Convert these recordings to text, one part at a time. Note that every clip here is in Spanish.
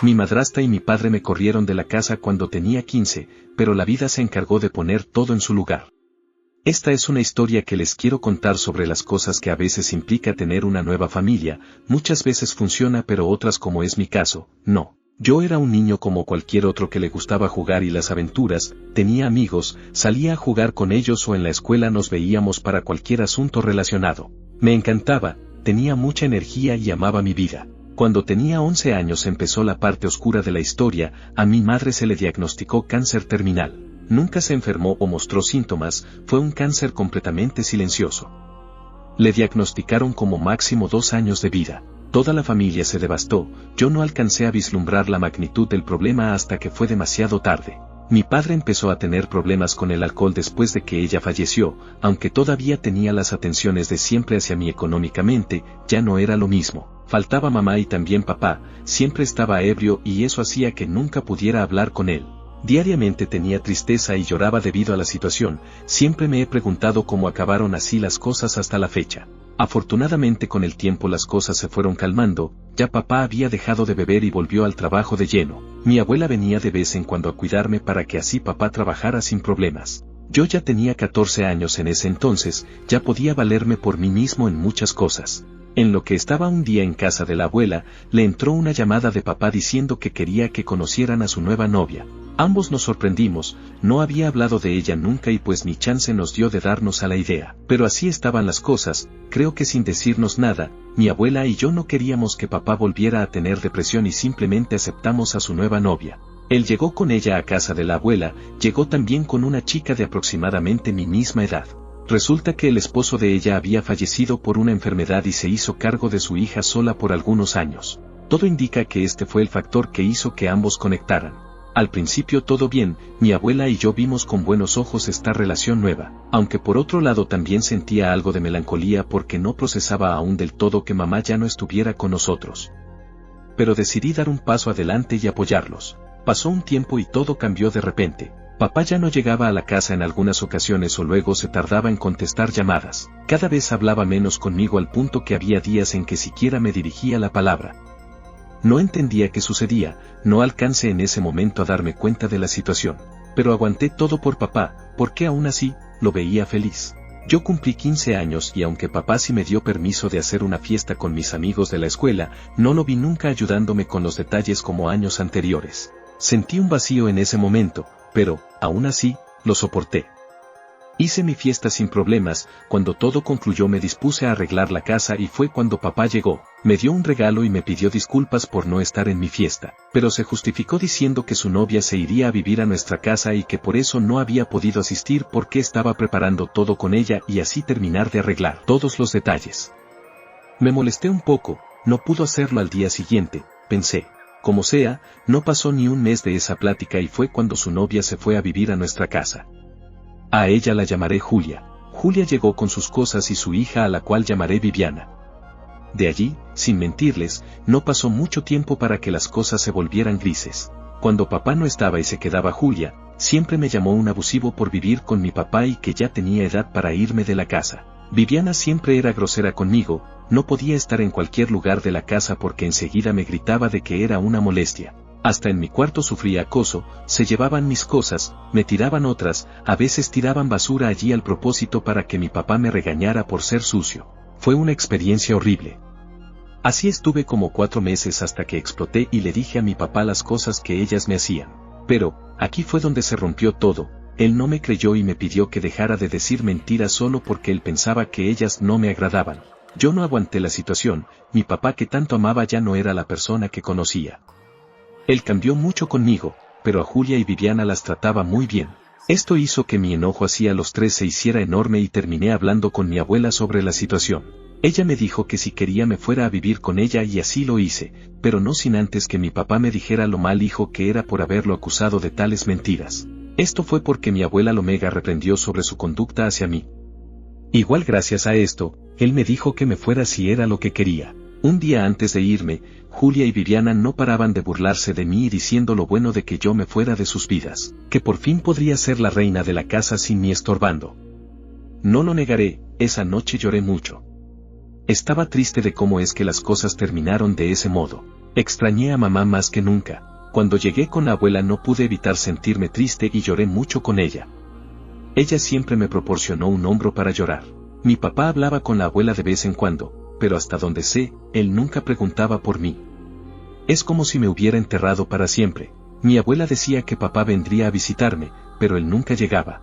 Mi madrastra y mi padre me corrieron de la casa cuando tenía 15, pero la vida se encargó de poner todo en su lugar. Esta es una historia que les quiero contar sobre las cosas que a veces implica tener una nueva familia, muchas veces funciona pero otras como es mi caso, no. Yo era un niño como cualquier otro que le gustaba jugar y las aventuras, tenía amigos, salía a jugar con ellos o en la escuela nos veíamos para cualquier asunto relacionado. Me encantaba, tenía mucha energía y amaba mi vida. Cuando tenía 11 años empezó la parte oscura de la historia, a mi madre se le diagnosticó cáncer terminal. Nunca se enfermó o mostró síntomas, fue un cáncer completamente silencioso. Le diagnosticaron como máximo 2 años de vida. Toda la familia se devastó, yo no alcancé a vislumbrar la magnitud del problema hasta que fue demasiado tarde. Mi padre empezó a tener problemas con el alcohol después de que ella falleció, aunque todavía tenía las atenciones de siempre hacia mí económicamente, ya no era lo mismo. Faltaba mamá y también papá, siempre estaba ebrio y eso hacía que nunca pudiera hablar con él. Diariamente tenía tristeza y lloraba debido a la situación, siempre me he preguntado cómo acabaron así las cosas hasta la fecha. Afortunadamente con el tiempo las cosas se fueron calmando, ya papá había dejado de beber y volvió al trabajo de lleno. Mi abuela venía de vez en cuando a cuidarme para que así papá trabajara sin problemas. Yo ya tenía 14 años en ese entonces, ya podía valerme por mí mismo en muchas cosas. En lo que estaba un día en casa de la abuela, le entró una llamada de papá diciendo que quería que conocieran a su nueva novia. Ambos nos sorprendimos, no había hablado de ella nunca y pues ni chance nos dio de darnos a la idea. Pero así estaban las cosas, creo que sin decirnos nada, mi abuela y yo no queríamos que papá volviera a tener depresión y simplemente aceptamos a su nueva novia. Él llegó con ella a casa de la abuela, llegó también con una chica de aproximadamente mi misma edad. Resulta que el esposo de ella había fallecido por una enfermedad y se hizo cargo de su hija sola por algunos años. Todo indica que este fue el factor que hizo que ambos conectaran. Al principio todo bien, mi abuela y yo vimos con buenos ojos esta relación nueva, aunque por otro lado también sentía algo de melancolía porque no procesaba aún del todo que mamá ya no estuviera con nosotros. Pero decidí dar un paso adelante y apoyarlos. Pasó un tiempo y todo cambió de repente. Papá ya no llegaba a la casa en algunas ocasiones o luego se tardaba en contestar llamadas. Cada vez hablaba menos conmigo al punto que había días en que siquiera me dirigía la palabra. No entendía qué sucedía, no alcancé en ese momento a darme cuenta de la situación. Pero aguanté todo por papá, porque aún así, lo veía feliz. Yo cumplí 15 años y aunque papá sí me dio permiso de hacer una fiesta con mis amigos de la escuela, no lo vi nunca ayudándome con los detalles como años anteriores. Sentí un vacío en ese momento, pero, aún así, lo soporté. Hice mi fiesta sin problemas, cuando todo concluyó me dispuse a arreglar la casa y fue cuando papá llegó, me dio un regalo y me pidió disculpas por no estar en mi fiesta, pero se justificó diciendo que su novia se iría a vivir a nuestra casa y que por eso no había podido asistir porque estaba preparando todo con ella y así terminar de arreglar todos los detalles. Me molesté un poco, no pudo hacerlo al día siguiente, pensé. Como sea, no pasó ni un mes de esa plática y fue cuando su novia se fue a vivir a nuestra casa. A ella la llamaré Julia. Julia llegó con sus cosas y su hija a la cual llamaré Viviana. De allí, sin mentirles, no pasó mucho tiempo para que las cosas se volvieran grises. Cuando papá no estaba y se quedaba Julia, siempre me llamó un abusivo por vivir con mi papá y que ya tenía edad para irme de la casa. Viviana siempre era grosera conmigo, no podía estar en cualquier lugar de la casa porque enseguida me gritaba de que era una molestia. Hasta en mi cuarto sufría acoso, se llevaban mis cosas, me tiraban otras, a veces tiraban basura allí al propósito para que mi papá me regañara por ser sucio. Fue una experiencia horrible. Así estuve como 4 meses hasta que exploté y le dije a mi papá las cosas que ellas me hacían. Pero, aquí fue donde se rompió todo. Él no me creyó y me pidió que dejara de decir mentiras solo porque él pensaba que ellas no me agradaban. Yo no aguanté la situación, mi papá que tanto amaba ya no era la persona que conocía. Él cambió mucho conmigo, pero a Julia y Viviana las trataba muy bien. Esto hizo que mi enojo hacia los 3 se hiciera enorme y terminé hablando con mi abuela sobre la situación. Ella me dijo que si quería me fuera a vivir con ella y así lo hice, pero no sin antes que mi papá me dijera lo mal hijo que era por haberlo acusado de tales mentiras. Esto fue porque mi abuela lo mega reprendió sobre su conducta hacia mí. Igual gracias a esto, él me dijo que me fuera si era lo que quería. Un día antes de irme, Julia y Viviana no paraban de burlarse de mí y diciendo lo bueno de que yo me fuera de sus vidas, que por fin podría ser la reina de la casa sin mí estorbando. No lo negaré, esa noche lloré mucho. Estaba triste de cómo es que las cosas terminaron de ese modo. Extrañé a mamá más que nunca. Cuando llegué con la abuela no pude evitar sentirme triste y lloré mucho con ella. Ella siempre me proporcionó un hombro para llorar. Mi papá hablaba con la abuela de vez en cuando, pero hasta donde sé, él nunca preguntaba por mí. Es como si me hubiera enterrado para siempre. Mi abuela decía que papá vendría a visitarme, pero él nunca llegaba.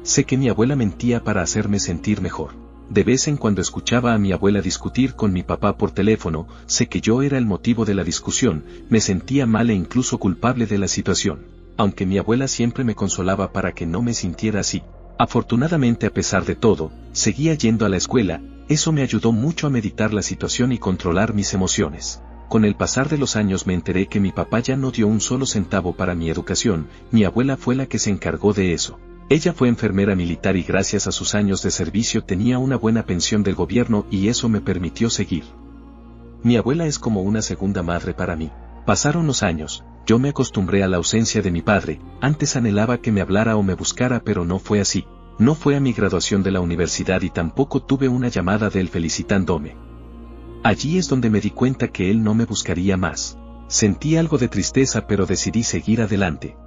Sé que mi abuela mentía para hacerme sentir mejor. De vez en cuando escuchaba a mi abuela discutir con mi papá por teléfono, sé que yo era el motivo de la discusión, me sentía mal e incluso culpable de la situación, aunque mi abuela siempre me consolaba para que no me sintiera así. Afortunadamente, a pesar de todo, seguía yendo a la escuela, eso me ayudó mucho a meditar la situación y controlar mis emociones. Con el pasar de los años me enteré que mi papá ya no dio un solo centavo para mi educación, mi abuela fue la que se encargó de eso. Ella fue enfermera militar y gracias a sus años de servicio tenía una buena pensión del gobierno y eso me permitió seguir. Mi abuela es como una segunda madre para mí. Pasaron los años, yo me acostumbré a la ausencia de mi padre, antes anhelaba que me hablara o me buscara pero no fue así. No fue a mi graduación de la universidad y tampoco tuve una llamada de él felicitándome. Allí es donde me di cuenta que él no me buscaría más. Sentí algo de tristeza pero decidí seguir adelante.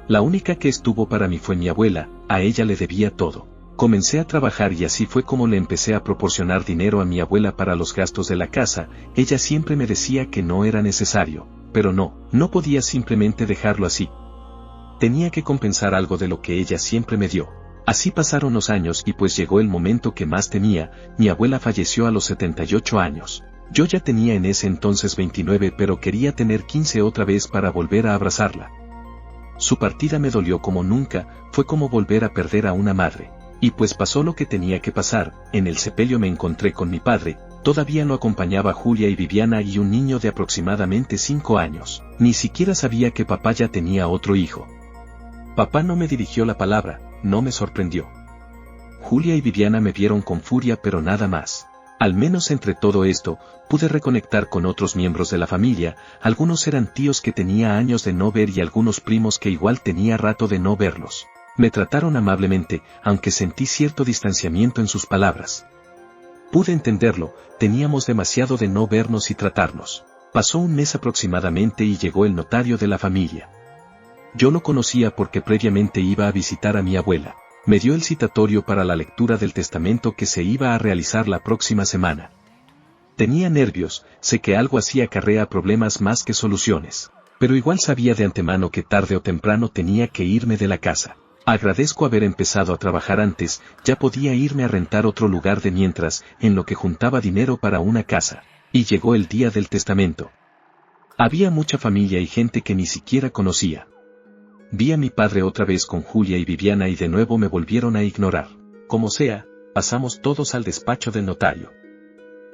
La única que estuvo para mí fue mi abuela, a ella le debía todo. Comencé a trabajar y así fue como le empecé a proporcionar dinero a mi abuela para los gastos de la casa, ella siempre me decía que no era necesario, pero no podía simplemente dejarlo así. Tenía que compensar algo de lo que ella siempre me dio. Así pasaron los años y pues llegó el momento que más temía, mi abuela falleció a los 78 años. Yo ya tenía en ese entonces 29 pero quería tener 15 otra vez para volver a abrazarla. Su partida me dolió como nunca, fue como volver a perder a una madre. Y pues pasó lo que tenía que pasar, en el sepelio me encontré con mi padre, todavía no acompañaba Julia y Viviana y un niño de aproximadamente 5 años. Ni siquiera sabía que papá ya tenía otro hijo. Papá no me dirigió la palabra, no me sorprendió. Julia y Viviana me vieron con furia pero nada más. Al menos entre todo esto, pude reconectar con otros miembros de la familia, algunos eran tíos que tenía años de no ver y algunos primos que igual tenía rato de no verlos. Me trataron amablemente, aunque sentí cierto distanciamiento en sus palabras. Pude entenderlo, teníamos demasiado de no vernos y tratarnos. Pasó un mes aproximadamente y llegó el notario de la familia. Yo lo conocía porque previamente iba a visitar a mi abuela. Me dio el citatorio para la lectura del testamento que se iba a realizar la próxima semana. Tenía nervios, sé que algo así acarrea problemas más que soluciones, pero igual sabía de antemano que tarde o temprano tenía que irme de la casa. Agradezco haber empezado a trabajar antes, ya podía irme a rentar otro lugar de mientras, en lo que juntaba dinero para una casa. Y llegó el día del testamento. Había mucha familia y gente que ni siquiera conocía. Vi a mi padre otra vez con Julia y Viviana y de nuevo me volvieron a ignorar. Como sea, pasamos todos al despacho del notario.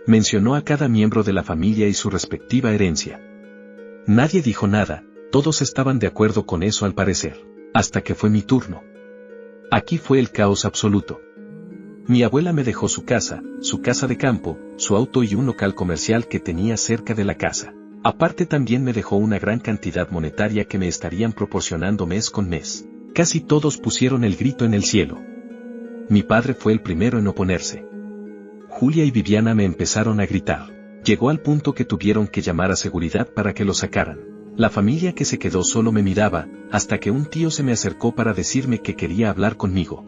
Mencionó a cada miembro de la familia y su respectiva herencia. Nadie dijo nada, todos estaban de acuerdo con eso al parecer, hasta que fue mi turno. Aquí fue el caos absoluto. Mi abuela me dejó su casa de campo, su auto y un local comercial que tenía cerca de la casa. Aparte también me dejó una gran cantidad monetaria que me estarían proporcionando mes con mes. Casi todos pusieron el grito en el cielo. Mi padre fue el primero en oponerse. Julia y Viviana me empezaron a gritar. Llegó al punto que tuvieron que llamar a seguridad para que lo sacaran. La familia que se quedó solo me miraba, hasta que un tío se me acercó para decirme que quería hablar conmigo.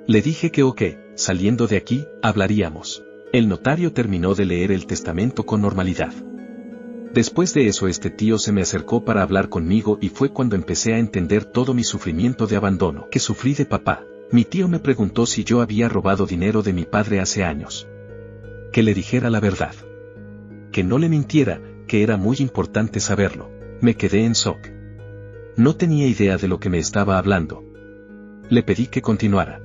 Le dije que saliendo de aquí, hablaríamos. El notario terminó de leer el testamento con normalidad. Después de eso este tío se me acercó para hablar conmigo y fue cuando empecé a entender todo mi sufrimiento de abandono que sufrí de papá. Mi tío me preguntó si yo había robado dinero de mi padre hace años. Que le dijera la verdad. Que no le mintiera, que era muy importante saberlo. Me quedé en shock. No tenía idea de lo que me estaba hablando. Le pedí que continuara.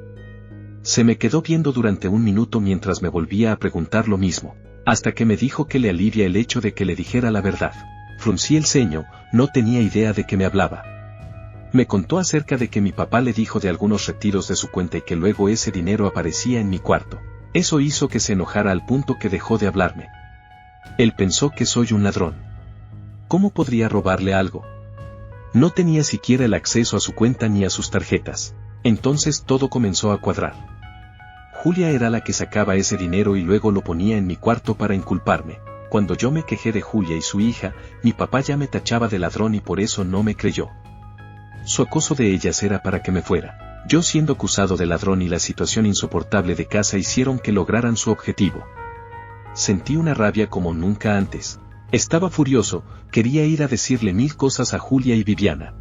Se me quedó viendo durante un minuto mientras me volvía a preguntar lo mismo. Hasta que me dijo que le alivia el hecho de que le dijera la verdad. Fruncí el ceño, no tenía idea de qué me hablaba. Me contó acerca de que mi papá le dijo de algunos retiros de su cuenta y que luego ese dinero aparecía en mi cuarto. Eso hizo que se enojara al punto que dejó de hablarme. Él pensó que soy un ladrón. ¿Cómo podría robarle algo? No tenía siquiera el acceso a su cuenta ni a sus tarjetas. Entonces todo comenzó a cuadrar. Julia era la que sacaba ese dinero y luego lo ponía en mi cuarto para inculparme. Cuando yo me quejé de Julia y su hija, mi papá ya me tachaba de ladrón y por eso no me creyó. Su acoso de ellas era para que me fuera. Yo siendo acusado de ladrón y la situación insoportable de casa hicieron que lograran su objetivo. Sentí una rabia como nunca antes. Estaba furioso, quería ir a decirle 1000 cosas a Julia y Viviana.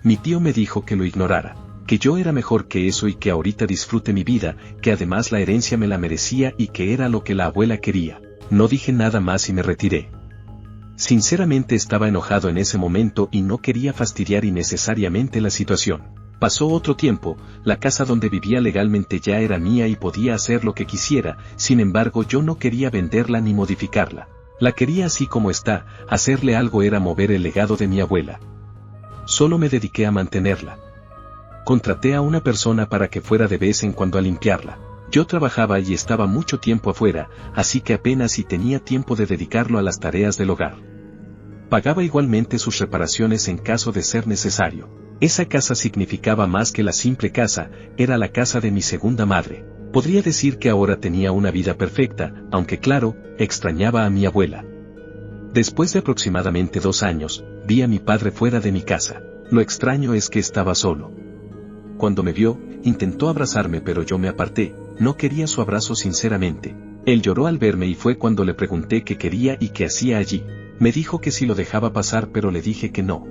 Mi tío me dijo que lo ignorara, que yo era mejor que eso y que ahorita disfrute mi vida, que además la herencia me la merecía y que era lo que la abuela quería. No dije nada más y me retiré. Sinceramente estaba enojado en ese momento y no quería fastidiar innecesariamente la situación. Pasó otro tiempo, la casa donde vivía legalmente ya era mía y podía hacer lo que quisiera, sin embargo yo no quería venderla ni modificarla. La quería así como está, hacerle algo era mover el legado de mi abuela. Solo me dediqué a mantenerla. Contraté a una persona para que fuera de vez en cuando a limpiarla. Yo trabajaba y estaba mucho tiempo afuera, así que apenas si tenía tiempo de dedicarlo a las tareas del hogar. Pagaba igualmente sus reparaciones en caso de ser necesario. Esa casa significaba más que la simple casa, era la casa de mi segunda madre. Podría decir que ahora tenía una vida perfecta, aunque claro, extrañaba a mi abuela. Después de aproximadamente 2 años, vi a mi padre fuera de mi casa. Lo extraño es que estaba solo. Cuando me vio, intentó abrazarme pero yo me aparté, no quería su abrazo sinceramente. Él lloró al verme y fue cuando le pregunté qué quería y qué hacía allí. Me dijo que si lo dejaba pasar pero le dije que no.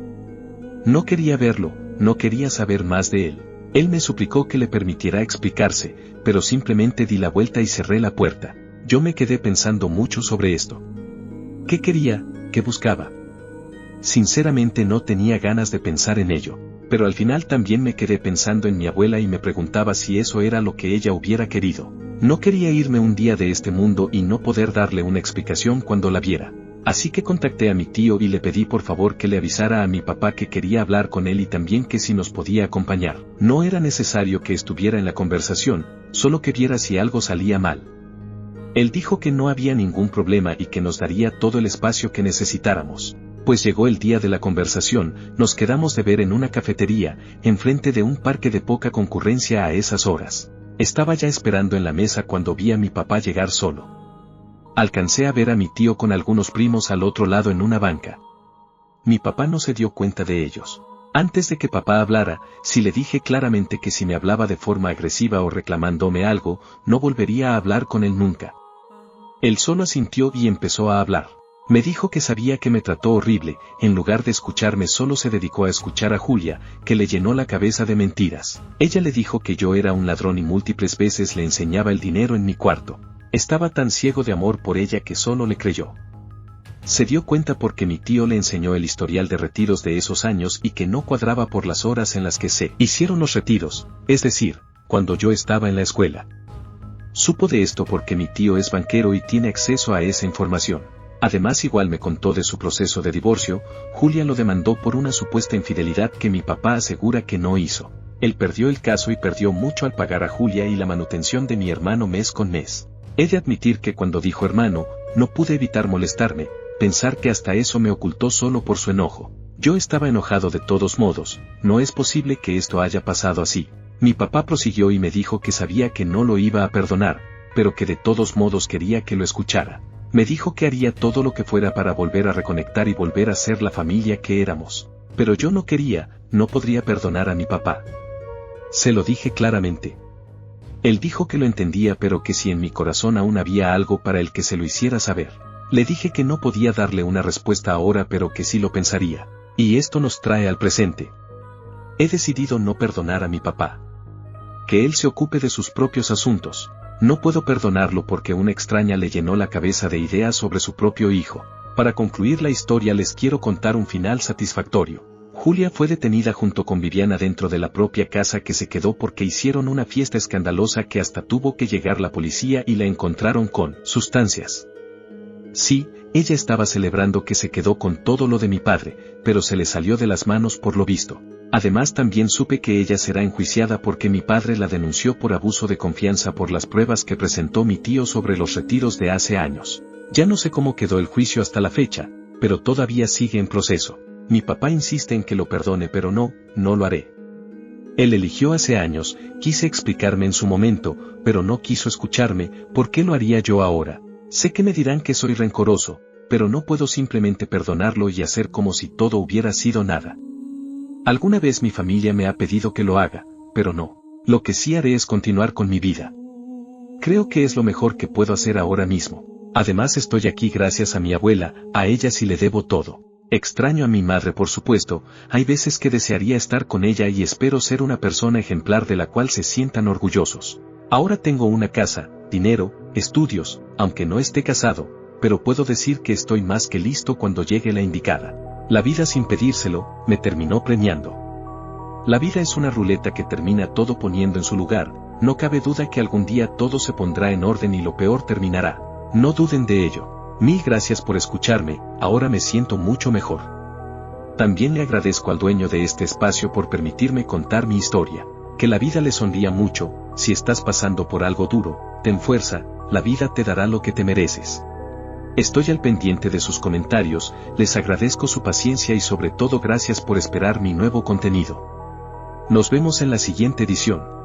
No quería verlo, no quería saber más de él. Él me suplicó que le permitiera explicarse, pero simplemente di la vuelta y cerré la puerta. Yo me quedé pensando mucho sobre esto. ¿Qué quería? ¿Qué buscaba? Sinceramente no tenía ganas de pensar en ello, pero al final también me quedé pensando en mi abuela y me preguntaba si eso era lo que ella hubiera querido. No quería irme un día de este mundo y no poder darle una explicación cuando la viera. Así que contacté a mi tío y le pedí por favor que le avisara a mi papá que quería hablar con él y también que si nos podía acompañar. No era necesario que estuviera en la conversación, solo que viera si algo salía mal. Él dijo que no había ningún problema y que nos daría todo el espacio que necesitáramos. Pues llegó el día de la conversación, nos quedamos de ver en una cafetería, enfrente de un parque de poca concurrencia a esas horas. Estaba ya esperando en la mesa cuando vi a mi papá llegar solo. Alcancé a ver a mi tío con algunos primos al otro lado en una banca. Mi papá no se dio cuenta de ellos. Antes de que papá hablara, sí le dije claramente que si me hablaba de forma agresiva o reclamándome algo, no volvería a hablar con él nunca. Él solo asintió y empezó a hablar. Me dijo que sabía que me trató horrible, en lugar de escucharme solo se dedicó a escuchar a Julia, que le llenó la cabeza de mentiras. Ella le dijo que yo era un ladrón y múltiples veces le enseñaba el dinero en mi cuarto. Estaba tan ciego de amor por ella que solo le creyó. Se dio cuenta porque mi tío le enseñó el historial de retiros de esos años y que no cuadraba por las horas en las que se hicieron los retiros, es decir, cuando yo estaba en la escuela. Supo de esto porque mi tío es banquero y tiene acceso a esa información. Además igual me contó de su proceso de divorcio. Julia lo demandó por una supuesta infidelidad que mi papá asegura que no hizo. Él perdió el caso y perdió mucho al pagar a Julia y la manutención de mi hermano mes con mes. He de admitir que cuando dijo hermano, no pude evitar molestarme, pensar que hasta eso me ocultó solo por su enojo. Yo estaba enojado de todos modos, no es posible que esto haya pasado así. Mi papá prosiguió y me dijo que sabía que no lo iba a perdonar, pero que de todos modos quería que lo escuchara. Me dijo que haría todo lo que fuera para volver a reconectar y volver a ser la familia que éramos. Pero yo no quería, no podría perdonar a mi papá. Se lo dije claramente. Él dijo que lo entendía pero que si en mi corazón aún había algo para el que se lo hiciera saber. Le dije que no podía darle una respuesta ahora pero que sí lo pensaría. Y esto nos trae al presente. He decidido no perdonar a mi papá. Que él se ocupe de sus propios asuntos. No puedo perdonarlo porque una extraña le llenó la cabeza de ideas sobre su propio hijo. Para concluir la historia les quiero contar un final satisfactorio. Julia fue detenida junto con Viviana dentro de la propia casa que se quedó porque hicieron una fiesta escandalosa que hasta tuvo que llegar la policía y la encontraron con sustancias. Sí, ella estaba celebrando que se quedó con todo lo de mi padre, pero se le salió de las manos por lo visto. Además también supe que ella será enjuiciada porque mi padre la denunció por abuso de confianza por las pruebas que presentó mi tío sobre los retiros de hace años. Ya no sé cómo quedó el juicio hasta la fecha, pero todavía sigue en proceso. Mi papá insiste en que lo perdone pero no lo haré. Él eligió hace años, quise explicarme en su momento, pero no quiso escucharme. ¿Por qué lo haría yo ahora? Sé que me dirán que soy rencoroso, pero no puedo simplemente perdonarlo y hacer como si todo hubiera sido nada. Alguna vez mi familia me ha pedido que lo haga, pero no. Lo que sí haré es continuar con mi vida. Creo que es lo mejor que puedo hacer ahora mismo. Además estoy aquí gracias a mi abuela, a ella sí le debo todo. Extraño a mi madre por supuesto, hay veces que desearía estar con ella y espero ser una persona ejemplar de la cual se sientan orgullosos. Ahora tengo una casa, dinero, estudios, aunque no esté casado, pero puedo decir que estoy más que listo cuando llegue la indicada. La vida sin pedírselo, me terminó premiando. La vida es una ruleta que termina todo poniendo en su lugar, no cabe duda que algún día todo se pondrá en orden y lo peor terminará. No duden de ello. Mil gracias por escucharme, ahora me siento mucho mejor. También le agradezco al dueño de este espacio por permitirme contar mi historia. Que la vida le sonría mucho, si estás pasando por algo duro, ten fuerza, la vida te dará lo que te mereces. Estoy al pendiente de sus comentarios, les agradezco su paciencia y sobre todo gracias por esperar mi nuevo contenido. Nos vemos en la siguiente edición.